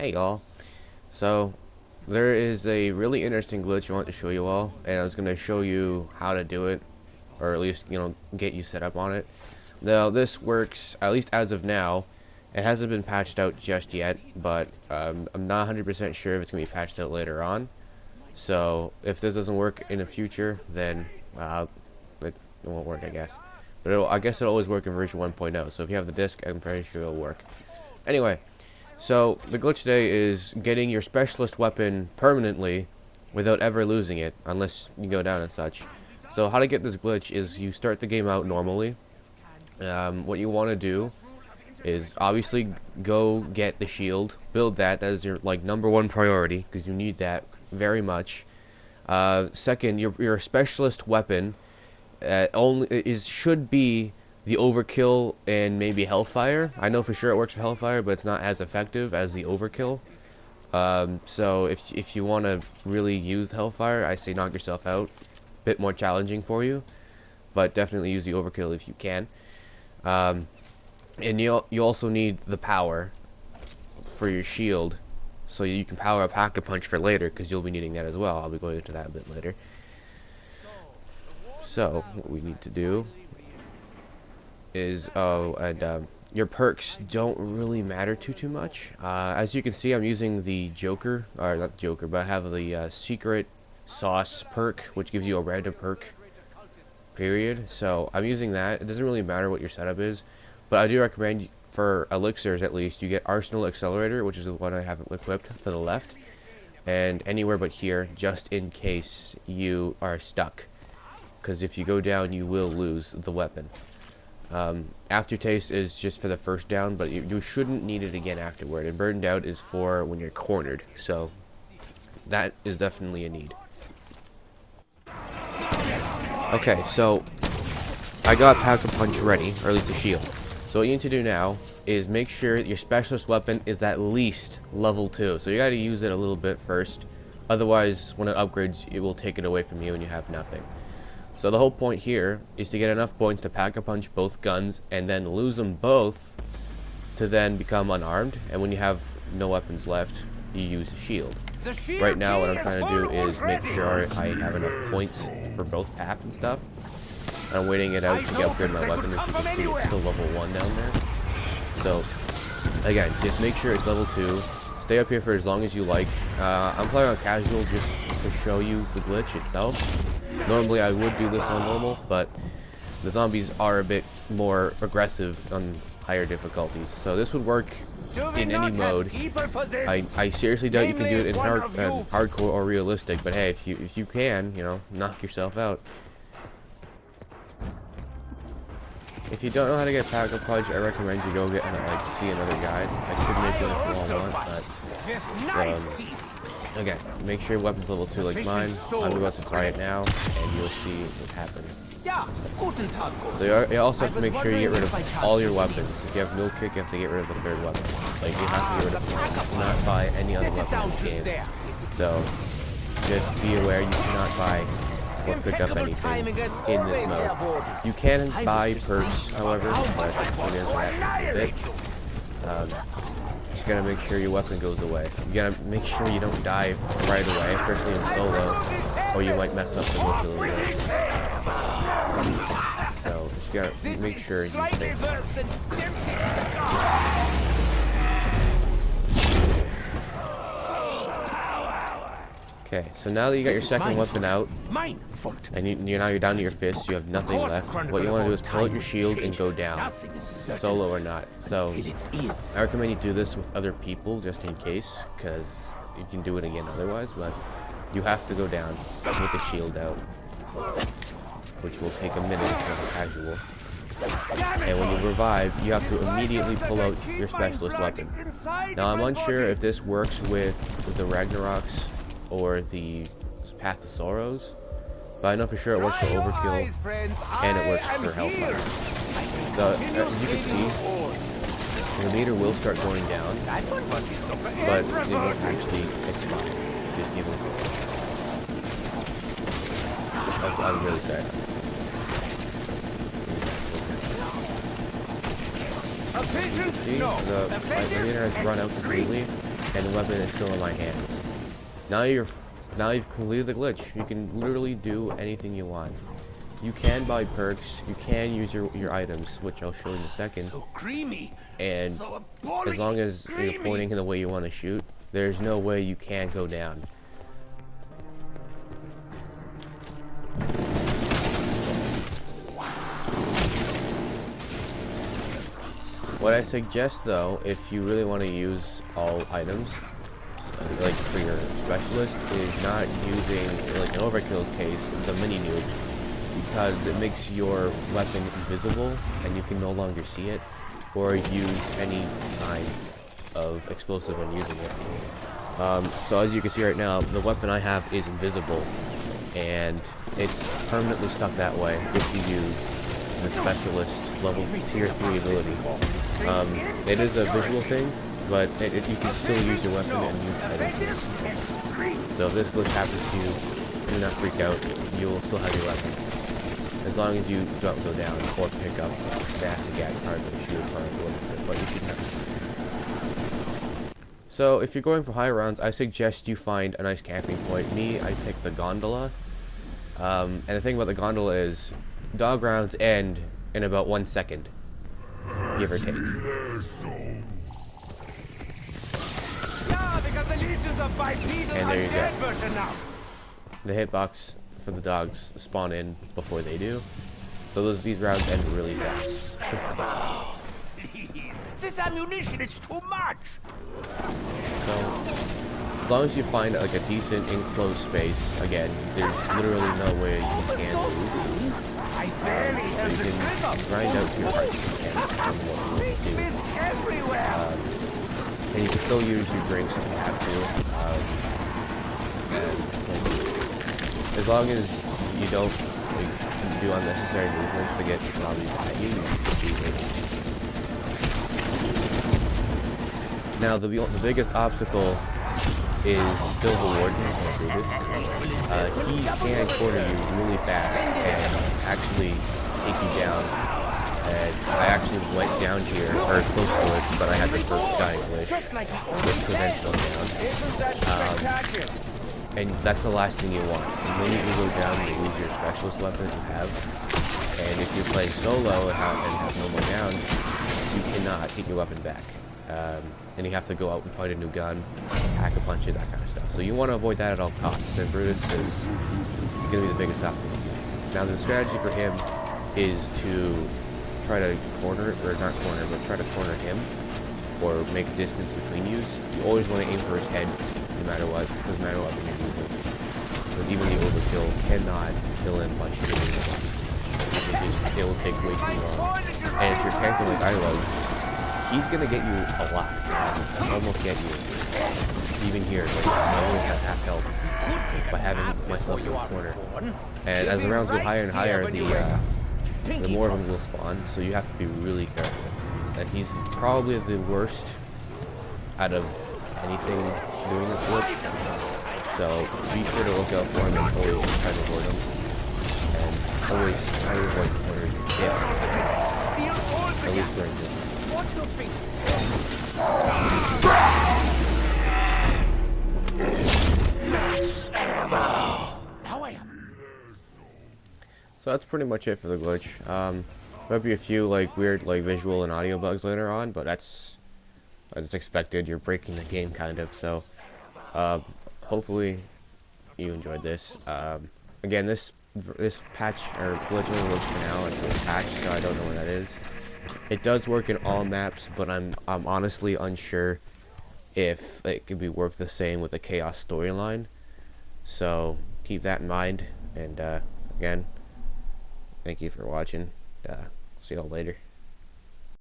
Hey y'all. So there is a really interesting glitch I want to show you all, and I was going to show you how to do it, or at least, get you set up on it. Now this works, at least as of now. It hasn't been patched out just yet, but I'm not 100% sure if it's going to be patched out later on. So if this doesn't work in the future, then it won't work, I guess. But I guess it'll always work in version 1.0, so if you have the disc, I'm pretty sure it'll work. Anyway, so the glitch today is getting your specialist weapon permanently without ever losing it, unless you go down and such. So how to get this glitch is you start the game out normally. What you want to do is obviously go get the shield, build that. That is your #1 priority because you need that very much. Second, your specialist weapon should be the Overkill and maybe Hellfire. I know for sure it works for Hellfire, but it's not as effective as the Overkill. So if you want to really use Hellfire, I say knock yourself out. Bit more challenging for you, but definitely use the Overkill if you can. And you also need the power for your shield, so you can power a Pack-a-Punch for later, because you'll be needing that as well. I'll be going into that a bit later. So what we need to do is your perks don't really matter too much. As you can see, I'm using the Joker, or not Joker, but I have the secret sauce perk, which gives you a random perk period. So I'm using that. It doesn't really matter what your setup is, but I do recommend, for elixirs at least, you get Arsenal Accelerator, which is the one I have equipped to the left, and anywhere but here, just in case you are stuck, because if you go down you will lose the weapon. Aftertaste is just for the first down, but you shouldn't need it again afterward, and Burned Out is for when you're cornered, so that is definitely a need. Okay, so I got Pack-a-Punch ready, or at least a shield. So what you need to do now is make sure that your specialist weapon is at least level 2. So you gotta use it a little bit first, otherwise when it upgrades it will take it away from you and you have nothing. So the whole point here is to get enough points to Pack-a-Punch both guns and then lose them both to then become unarmed, and when you have no weapons left, you use the shield. Right now what I'm trying to do is make sure I have enough points for both PAP and stuff. I'm waiting it out to get upgrade my weapon. As you can see, it's still level 1 down there. So again, just make sure it's level 2. Stay up here for as long as you like. I'm playing on casual just to show you the glitch itself. Normally I would do this on normal, but the zombies are a bit more aggressive on higher difficulties. So this would work in any mode. I seriously doubt you can do it in hardcore or realistic, but hey, if you can, knock yourself out. If you don't know how to get Pack-a-Punch, I recommend you go get see another guide. I could make it if you all want, but again, make sure your weapon's level 2 like mine. I'm about to try it now, and you'll see what happens. So you also have to make sure you get rid of all your weapons. If you have no kick, you have to get rid of the third weapon. Like, you have to get rid of not buy any other weapon in the game. So just be aware you cannot buy or pick up anything in this mode. You can buy perks, however, but it is that a bit. Just gotta make sure your weapon goes away. You gotta make sure you don't die right away, especially in solo, or you might mess up the most really good. So just gotta make sure you stay. Okay, so now that you got your second weapon out, and you're down to your fist, you have nothing left. What you want to do is pull out your shield and go down, solo or not. So I recommend you do this with other people just in case, because you can do it again otherwise, but you have to go down with the shield out, which will take a minute instead of casual. And when you revive, you have to immediately pull out your specialist weapon. Now I'm unsure if this works with the Ragnaroks or the Path to Sorrows, but I know for sure it works for Overkill and it works for Hellfire. So as you can see, the meter will start going down, but it won't actually expire. Just give it a second. I'm really sorry. See, the meter has run out completely. and the weapon is still in my hands. Now you've completed the glitch. You can literally do anything you want. You can buy perks, you can use your items, which I'll show you in a second. So creamy. And So as long as you're creamy. pointing in the way you want to shoot, there's no way you can't go down. What I suggest though, if you really want to use all items, like for your specialist, is not using, like in Overkill's case, the mini nuke, because it makes your weapon invisible and you can no longer see it, or use any kind of explosive when using it. So as you can see right now, the weapon I have is invisible, and it's permanently stuck that way if you use the specialist level tier 3 ability. It is a visual thing, but you can still use your weapon and use items. So if this glitch happens to you, do not freak out. You'll still have your weapon, as long as you don't go down or pick up the acid gas part of the shield part a little bit, but you should have. So if you're going for high rounds, I suggest you find a nice camping point. Me, I picked the gondola. And the thing about the gondola is, dog rounds end in about 1 second, give or take. And there you go. The hitbox for the dogs spawn in before they do, so these rounds end really fast. This ammunition, it's too much. So as long as you find like a decent enclosed space, again, there's literally no way you can lose. I barely have So the you grip can grind out to your heart's content from what you do. Miss everywhere. And you can still use your drinks if you have to. As long as you don't like, do unnecessary movements to get zombies at you, you should be able to. Now the biggest obstacle is still the warden, Brutus. He can corner you really fast and actually take you down. And I actually went down here, or close to it, but I had the first dying glitch, which prevents going down. And that's the last thing you want. And then you can go down and use your specialist weapon that you have. And if you're playing solo and have no more down, you cannot get your weapon back. And you have to go out and find a new gun, pack a punch it, that kind of stuff. So you want to avoid that at all costs, and Brutus is going to be the biggest obstacle. Now the strategy for him is to try to corner, or not corner, but try to corner him, or make a distance between you. You always want to aim for his head, no matter what, no matter what you're using. Because even the Overkill cannot kill him by shooting him. It will take way too long. And if you're tanking like I was, he's gonna get you a lot. Almost get you. Even here, like I only have half health by having myself in the corner. And as the rounds get higher and higher, the more of them will spawn. So you have to be really careful. And he's probably the worst out of anything doing this glitch. So be sure to look out for him and always try to avoid him. And always try to avoid corners. Yeah. At least during this. Watch your feet. Now I am. So that's pretty much it for the glitch. Might be a few like weird like visual and audio bugs later on, but that's as expected. You're breaking the game kind of. So hopefully you enjoyed this. Again, this patch or glitch only works for now until it's patched, so I don't know where that is. It does work in all maps, but I'm honestly unsure if it could be worked the same with the Chaos storyline. So keep that in mind. And again, thank you for watching. See y'all later.